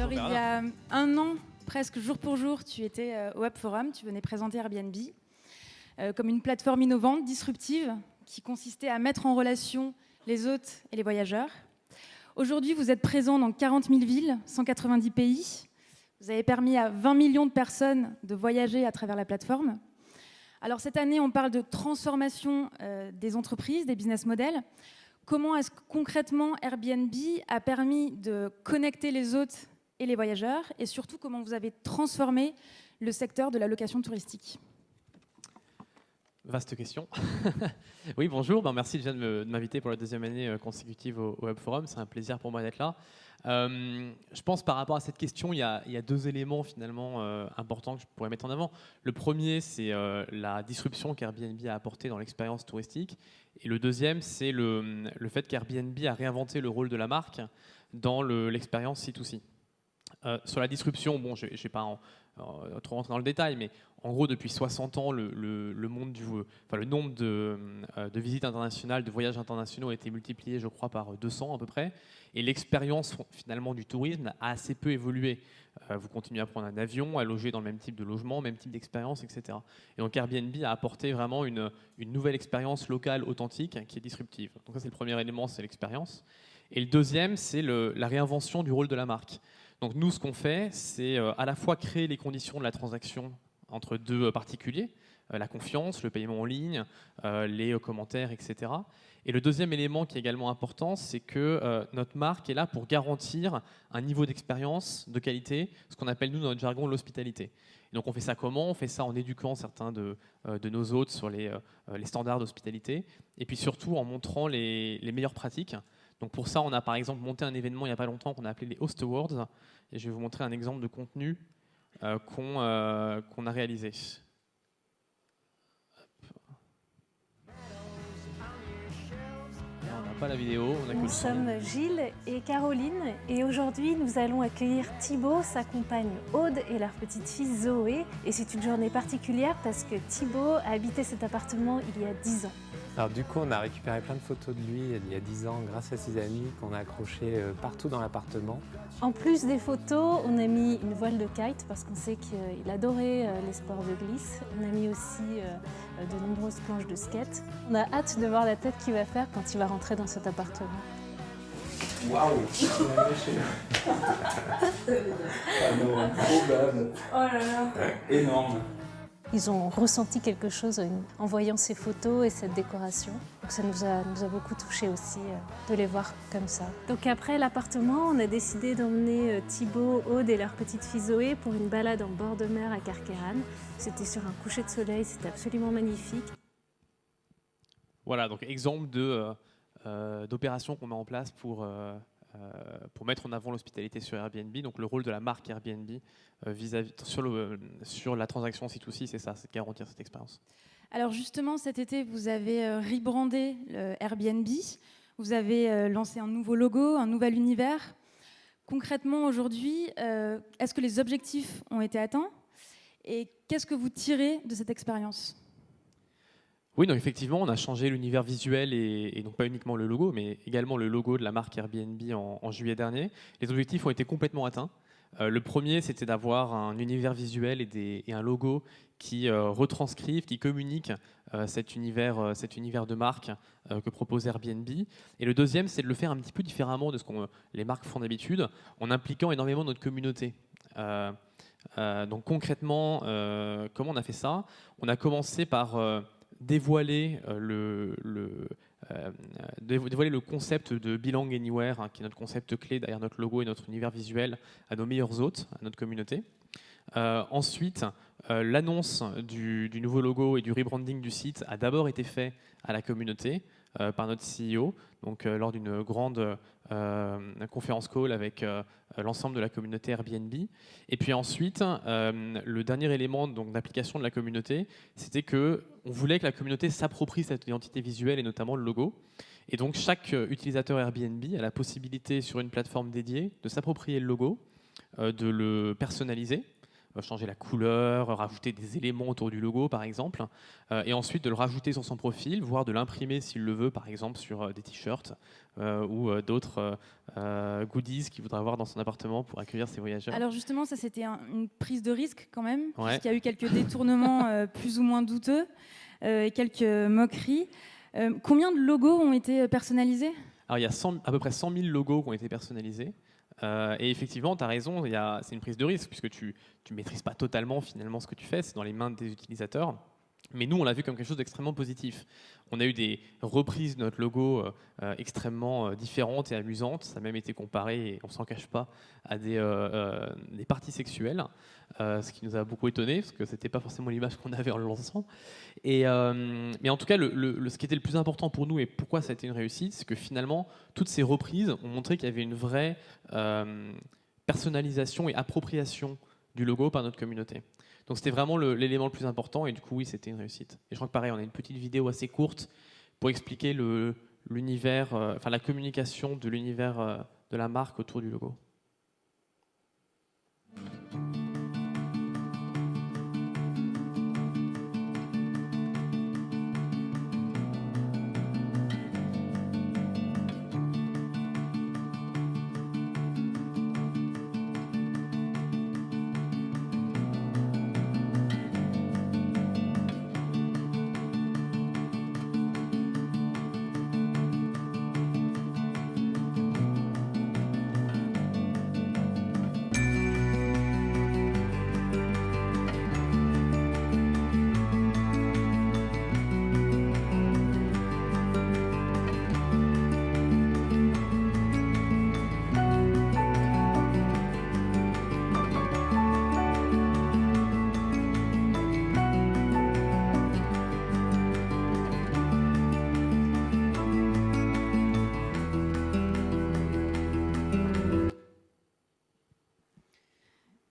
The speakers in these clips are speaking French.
Alors, il y a un an, presque jour pour jour, tu étais au Web Forum, tu venais présenter Airbnb comme une plateforme innovante, disruptive, qui consistait à mettre en relation les hôtes et les voyageurs. Aujourd'hui, vous êtes présent dans 40 000 villes, 190 pays. Vous avez permis à 20 millions de personnes de voyager à travers la plateforme. Alors cette année, on parle de transformation des entreprises, des business models. Comment est-ce que concrètement Airbnb a permis de connecter les hôtes et les voyageurs, et surtout comment vous avez transformé le secteur de la location touristique? Vaste question. Oui, bonjour. Merci déjà de m'inviter pour la deuxième année consécutive au Web Forum. C'est un plaisir pour moi d'être là. Je pense par rapport à cette question, il y a deux éléments finalement importants que je pourrais mettre en avant. Le premier, c'est la disruption qu'Airbnb a apportée dans l'expérience touristique. Et le deuxième, c'est le fait qu'Airbnb a réinventé le rôle de la marque dans l'expérience C2C. Sur la disruption, bon, je ne vais pas trop rentrer dans le détail, mais en gros, depuis 60 ans, le nombre de visites internationales, de voyages internationaux a été multiplié, je crois, par 200 à peu près. Et l'expérience finalement du tourisme a assez peu évolué. Vous continuez à prendre un avion, à loger dans le même type de logement, même type d'expérience, etc. Et donc Airbnb a apporté vraiment une nouvelle expérience locale, authentique, qui est disruptive. Donc ça, c'est le premier élément, c'est l'expérience. Et le deuxième, c'est la réinvention du rôle de la marque. Donc nous, ce qu'on fait, c'est à la fois créer les conditions de la transaction entre deux particuliers, la confiance, le paiement en ligne, les commentaires, etc. Et le deuxième élément qui est également important, c'est que notre marque est là pour garantir un niveau d'expérience, de qualité, ce qu'on appelle nous dans notre jargon l'hospitalité. Et donc on fait ça comment? On fait ça en éduquant certains de nos hôtes sur les standards d'hospitalité, et puis surtout en montrant les meilleures pratiques. Donc pour ça, on a par exemple monté un événement il n'y a pas longtemps qu'on a appelé les Host Awards, et je vais vous montrer un exemple de contenu qu'on a réalisé. On n'a pas la vidéo, on a que le son. Nous sommes Gilles et Caroline et aujourd'hui nous allons accueillir Thibaut, sa compagne Aude et leur petite fille Zoé. Et c'est une journée particulière parce que Thibaut a habité cet appartement il y a 10 ans. Alors du coup, on a récupéré plein de photos de lui il y a 10 ans grâce à ses amis qu'on a accrochées partout dans l'appartement. En plus des photos, on a mis une voile de kite parce qu'on sait qu'il adorait les sports de glisse. On a mis aussi de nombreuses planches de skate. On a hâte de voir la tête qu'il va faire quand il va rentrer dans cet appartement. Waouh! Ah non, probable. Oh là là! Énorme. Ils ont ressenti quelque chose en voyant ces photos et cette décoration. Donc ça nous a beaucoup touchés aussi de les voir comme ça. Donc après l'appartement, on a décidé d'emmener Thibaut, Aude et leur petite fille Zoé pour une balade en bord de mer à Carqueiranne. C'était sur un coucher de soleil, c'était absolument magnifique. Voilà, donc exemple d'opération qu'on met en place pour mettre en avant l'hospitalité sur Airbnb. Donc le rôle de la marque Airbnb sur la transaction C2C, c'est ça, c'est de garantir cette expérience. Alors justement, cet été, vous avez rebrandé Airbnb, vous avez lancé un nouveau logo, un nouvel univers. Concrètement, aujourd'hui, est-ce que les objectifs ont été atteints? Et qu'est-ce que vous tirez de cette expérience? Oui, donc effectivement, on a changé l'univers visuel et donc pas uniquement le logo, mais également le logo de la marque Airbnb en juillet dernier. Les objectifs ont été complètement atteints. Le premier, c'était d'avoir un univers visuel et un logo qui retranscrivent, qui communiquent cet univers de marque que propose Airbnb. Et le deuxième, c'est de le faire un petit peu différemment de ce que les marques font d'habitude, en impliquant énormément notre communauté. Donc concrètement, comment on a fait ça? On a commencé par dévoiler le concept de Belong Anywhere, qui est notre concept clé derrière notre logo et notre univers visuel, à nos meilleurs hôtes, à notre communauté. Ensuite, l'annonce du nouveau logo et du rebranding du site a d'abord été fait à la communauté par notre CEO, donc lors d'une grande conférence call avec l'ensemble de la communauté Airbnb. Et puis ensuite, le dernier élément d'application de la communauté, c'était qu'on voulait que la communauté s'approprie cette identité visuelle et notamment le logo. Et donc chaque utilisateur Airbnb a la possibilité sur une plateforme dédiée de s'approprier le logo, de le personnaliser, changer la couleur, rajouter des éléments autour du logo par exemple, et ensuite de le rajouter sur son profil, voire de l'imprimer s'il le veut par exemple sur des t-shirts ou d'autres goodies qu'il voudrait avoir dans son appartement pour accueillir ses voyageurs. Alors justement, ça c'était une prise de risque quand même, Ouais. puisqu'il y a eu quelques détournements plus ou moins douteux et quelques moqueries. Combien de logos ont été personnalisés ? Alors il y a à peu près 100 000 logos qui ont été personnalisés. Et effectivement, tu as raison, c'est une prise de risque puisque tu ne maîtrises pas totalement finalement ce que tu fais, c'est dans les mains des utilisateurs. Mais nous, on l'a vu comme quelque chose d'extrêmement positif. On a eu des reprises de notre logo extrêmement différentes et amusantes. Ça a même été comparé, et on ne s'en cache pas, à des parties sexuelles, ce qui nous a beaucoup étonnés, parce que ce n'était pas forcément l'image qu'on avait en le lançant. Mais en tout cas, ce qui était le plus important pour nous et pourquoi ça a été une réussite, c'est que finalement, toutes ces reprises ont montré qu'il y avait une vraie personnalisation et appropriation du logo par notre communauté. Donc c'était vraiment l'élément le plus important et du coup oui, c'était une réussite. Et je crois que pareil, on a une petite vidéo assez courte pour expliquer l'univers, la communication de l'univers de la marque autour du logo.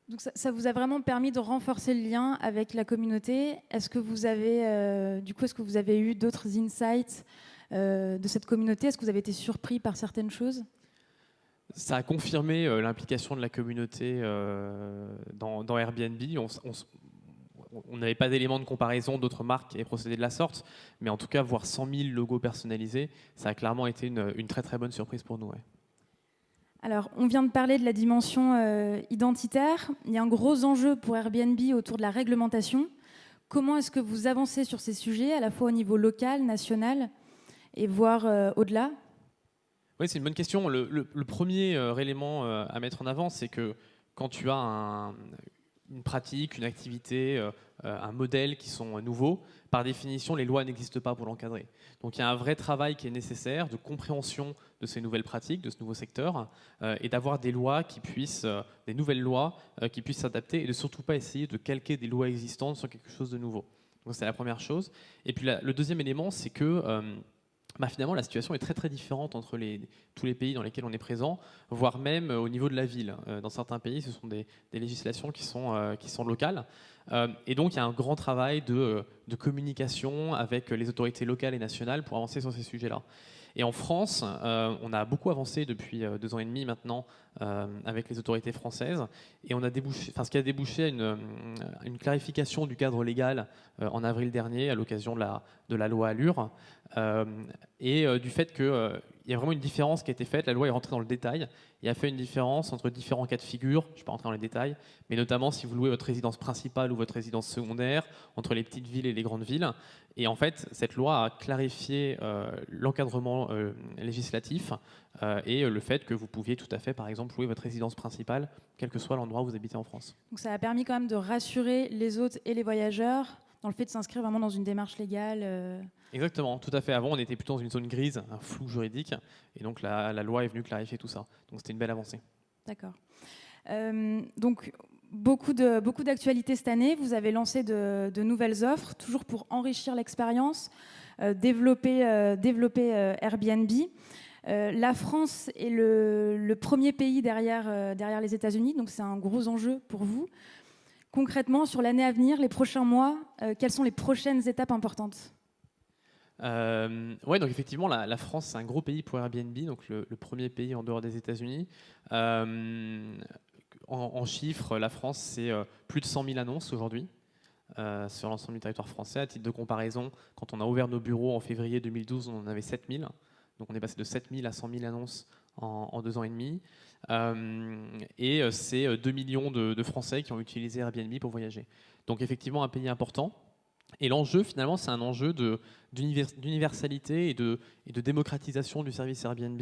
Donc ça vous a vraiment permis de renforcer le lien avec la communauté. Est-ce que vous avez eu d'autres insights de cette communauté ? Est-ce que vous avez été surpris par certaines choses ? Ça a confirmé l'implication de la communauté dans Airbnb. On n'avait pas d'éléments de comparaison d'autres marques qui avaient procédé de la sorte, mais en tout cas, voir 100 000 logos personnalisés, ça a clairement été une très très bonne surprise pour nous. Ouais. Alors, on vient de parler de la dimension identitaire. Il y a un gros enjeu pour Airbnb autour de la réglementation. Comment est-ce que vous avancez sur ces sujets, à la fois au niveau local, national, et voire au-delà ? Oui, c'est une bonne question. Le premier élément à mettre en avant, c'est que quand tu as une pratique, une activité, un modèle qui sont nouveaux, par définition, les lois n'existent pas pour l'encadrer. Donc il y a un vrai travail qui est nécessaire de compréhension de ces nouvelles pratiques, de ce nouveau secteur, et d'avoir des lois des nouvelles lois qui puissent s'adapter et de surtout pas essayer de calquer des lois existantes sur quelque chose de nouveau. Donc c'est la première chose. Et puis le deuxième élément, c'est que finalement, la situation est très très différente entre tous les pays dans lesquels on est présent, voire même au niveau de la ville. Dans certains pays, ce sont des législations qui sont locales. Et donc, il y a un grand travail de communication avec les autorités locales et nationales pour avancer sur ces sujets-là. Et en France, on a beaucoup avancé depuis 2 ans et demi maintenant avec les autorités françaises. Et on a ce qui a débouché à une clarification du cadre légal en avril dernier à l'occasion de la loi Allure. Et du fait qu'il y a vraiment une différence qui a été faite. La loi est rentrée dans le détail et a fait une différence entre différents cas de figure. Je ne vais pas rentrer dans les détails, mais notamment si vous louez votre résidence principale ou votre résidence secondaire, entre les petites villes et les grandes villes. Et en fait, cette loi a clarifié l'encadrement législatif et le fait que vous pouviez tout à fait, par exemple, louer votre résidence principale, quel que soit l'endroit où vous habitez en France. Donc ça a permis quand même de rassurer les hôtes et les voyageurs dans le fait de s'inscrire vraiment dans une démarche légale. Exactement, tout à fait. Avant, on était plutôt dans une zone grise, un flou juridique, et donc la loi est venue clarifier tout ça. Donc c'était une belle avancée. D'accord. Donc beaucoup d'actualités cette année. Vous avez lancé de nouvelles offres, toujours pour enrichir l'expérience, développer Airbnb. La France est le premier pays derrière les États-Unis, donc c'est un gros enjeu pour vous. Concrètement, sur l'année à venir, les prochains mois, quelles sont les prochaines étapes importantes ? Donc effectivement, la France, c'est un gros pays pour Airbnb, donc le premier pays en dehors des États-Unis. en chiffres, la France, c'est plus de 100 000 annonces aujourd'hui sur l'ensemble du territoire français. À titre de comparaison, quand on a ouvert nos bureaux en février 2012, on en avait 7 000. Donc on est passé de 7 000 à 100 000 annonces en 2 ans et demi. Et c'est 2 millions de Français qui ont utilisé Airbnb pour voyager. Donc effectivement, un pays important. Et l'enjeu, finalement, c'est un enjeu d'universalité et de démocratisation du service Airbnb.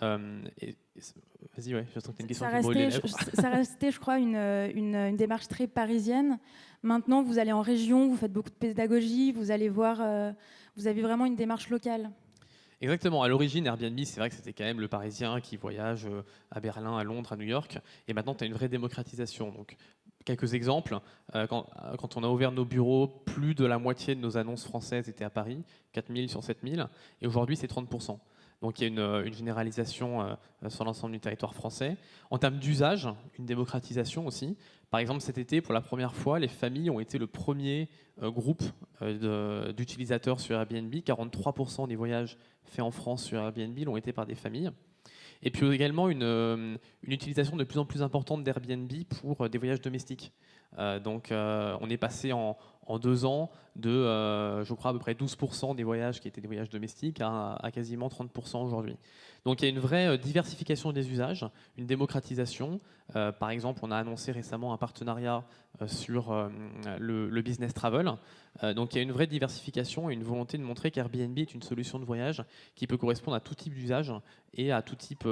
Vas-y, ouais, je sens que tu as une question qui me brûle les lèvres. Ça restait, je crois, une démarche très parisienne. Maintenant, vous allez en région, vous faites beaucoup de pédagogie, vous allez voir, vous avez vraiment une démarche locale. Exactement. À l'origine, Airbnb, c'est vrai que c'était quand même le Parisien qui voyage à Berlin, à Londres, à New York. Et maintenant, tu as une vraie démocratisation. Donc, quelques exemples. Quand on a ouvert nos bureaux, plus de la moitié de nos annonces françaises étaient à Paris, 4 000 sur 7 000. Et aujourd'hui, c'est 30%. Donc, il y a une généralisation sur l'ensemble du territoire français. En termes d'usage, une démocratisation aussi. Par exemple, cet été, pour la première fois, les familles ont été le premier groupe d'utilisateurs sur Airbnb. 43% des voyages faits en France sur Airbnb l'ont été par des familles. Et puis également une utilisation de plus en plus importante d'Airbnb pour des voyages domestiques. Donc on est passé en 2 ans de, je crois, à peu près 12% des voyages qui étaient des voyages domestiques à quasiment 30% aujourd'hui. Donc il y a une vraie diversification des usages, une démocratisation. Par exemple, on a annoncé récemment un partenariat sur le business travel. Donc il y a une vraie diversification et une volonté de montrer qu'Airbnb est une solution de voyage qui peut correspondre à tout type d'usage et à tout type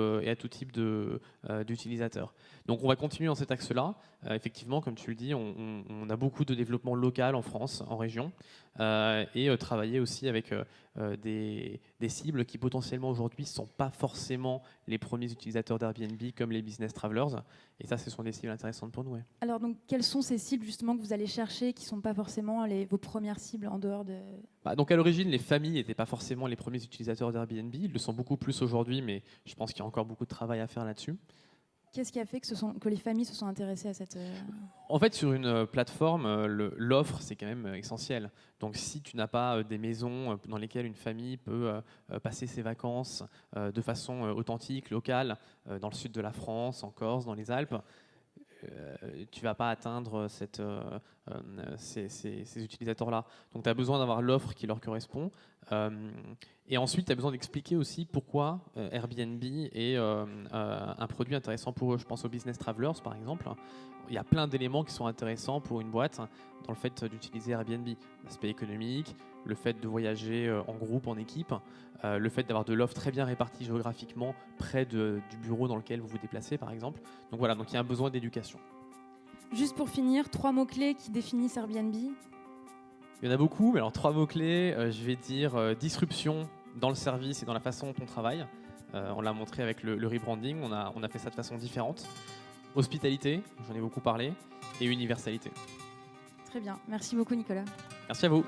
d'utilisateurs. Donc on va continuer dans cet axe-là. Effectivement, comme tu le dis, on a beaucoup de développement local en France, en région, et travailler aussi avec des cibles qui potentiellement aujourd'hui ne sont pas forcément les premiers utilisateurs d'Airbnb comme les business travelers. Et ça, ce sont des cibles intéressantes pour nous. Ouais. Alors, donc, quelles sont ces cibles justement que vous allez chercher qui ne sont pas forcément vos premières cibles en dehors de... Donc à l'origine, les familles n'étaient pas forcément les premiers utilisateurs d'Airbnb. Ils le sont beaucoup plus aujourd'hui, mais je pense qu'il y a encore beaucoup de travail à faire là-dessus. Qu'est-ce qui a fait que les familles se sont intéressées à cette... En fait, sur une plateforme, l'offre, c'est quand même essentiel. Donc si tu n'as pas des maisons dans lesquelles une famille peut passer ses vacances de façon authentique, locale, dans le sud de la France, en Corse, dans les Alpes, tu ne vas pas atteindre ces utilisateurs-là. Donc tu as besoin d'avoir l'offre qui leur correspond. Et ensuite, tu as besoin d'expliquer aussi pourquoi Airbnb est un produit intéressant pour eux. Je pense aux business travelers, par exemple. Il y a plein d'éléments qui sont intéressants pour une boîte dans le fait d'utiliser Airbnb. L'aspect économique, le fait de voyager en groupe, en équipe, le fait d'avoir de l'offre très bien répartie géographiquement près du bureau dans lequel vous vous déplacez, par exemple. Donc voilà, donc il y a un besoin d'éducation. Juste pour finir, 3 mots-clés qui définissent Airbnb. Il y en a beaucoup, mais alors 3 mots-clés, je vais dire disruption dans le service et dans la façon dont on travaille. On l'a montré avec le rebranding, on a fait ça de façon différente. Hospitalité, j'en ai beaucoup parlé, et universalité. Très bien, merci beaucoup Nicolas. Merci à vous.